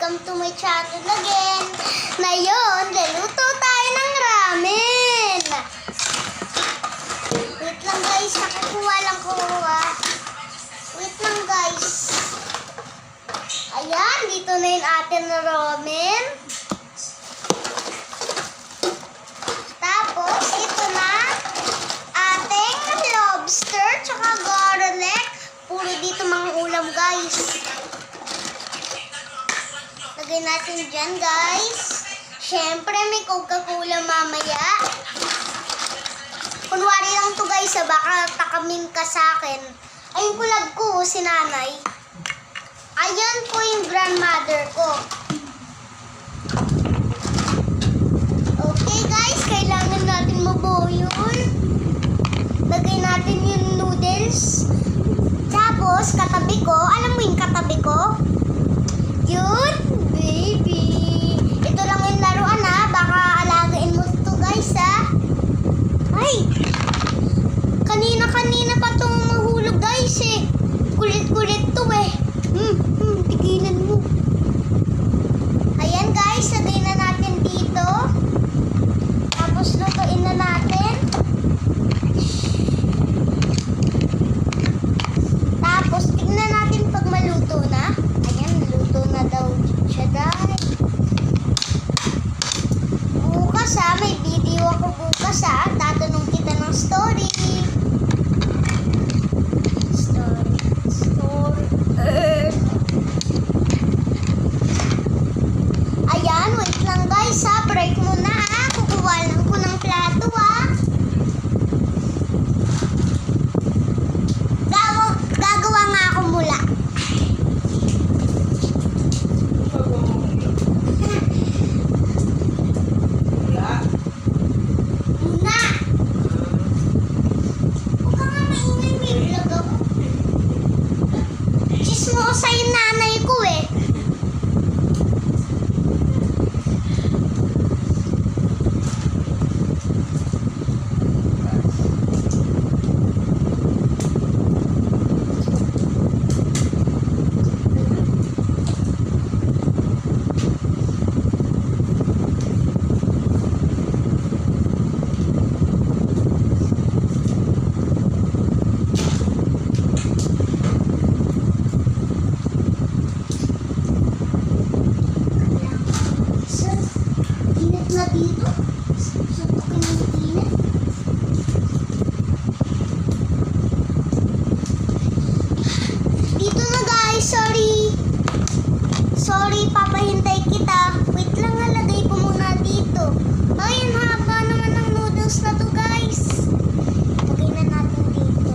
welcome to my channel again. Ngayon, luluto tayo ng ramen. Wait lang guys, nakukuha lang ko. Wait lang guys. Ayan, dito na yung atin na ramen. Tapos, ito na ating lobster tsaka garlic. Puro dito mga ulam guys. Lagay natin dyan guys. Siyempre may Coca-Cola mamaya. Kunwari lang to guys, baka takamin ka sa akin. Ayun kulab ko, si nanay. Ayan po yung grandmother ko. Okay guys, kailangan natin mabuo yun. Lagay natin yung noodles. Tapos, katabi ko, alam mo yung katabi ko? Yun, baby. Ito lang yung laruan ha. Baka alagain mo ito guys ha. Ay, kanina pa itong mahulog guys eh. Kulit-kulit to eh. Tigilan mo. Ayan guys, lagay na natin dito. Tapos lutuin na natin. Tapos tingnan natin pag maluto na. Ayan, luto na daw siya dahil. Bukas ha, may video ako bukas ha. Tatanong kita ng story. Ayan, wait lang guys ha. Break muna ha. Kukuha lang ko ng plato ha. Gagawa nga ako mula. Muna. Huwag ka nga maingay, may vlog ako. Chismosa yung nanay ko eh. Init na dito. Subukin yung init. Dito na guys, sorry. Sorry, papahintay kita. Wait lang, nalagay ko muna dito. Ayun, haba naman ng noodles na to guys. Lagay na natin dito.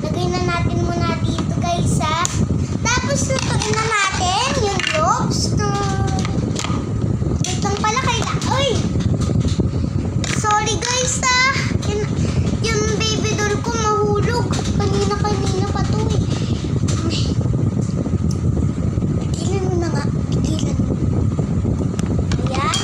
Lagay na natin muna dito guys ha. Tapos lutuin na natin yung lobster. Wait lang pala kailangan. Uy! Sorry guys ha. Yung baby doll ko mahulog. Kanina pa to eh. Tigilan mo na nga. Tigilan mo. Ayan.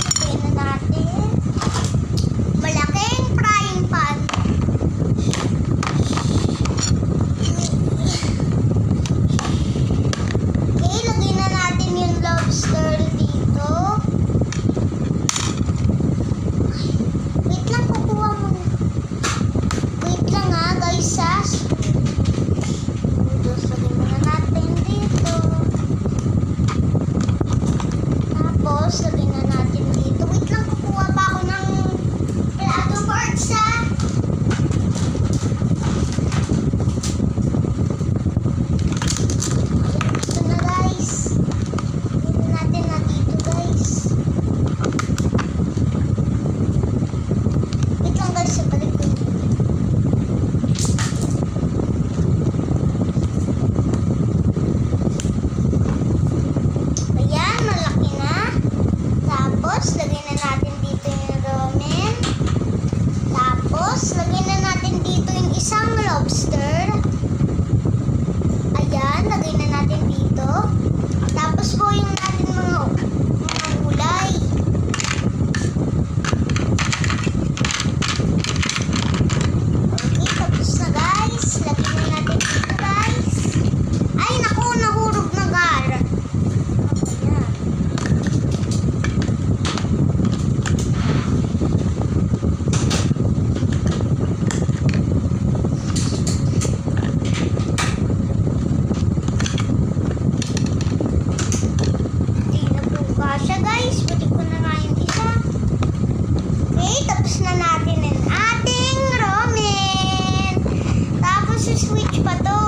pa to.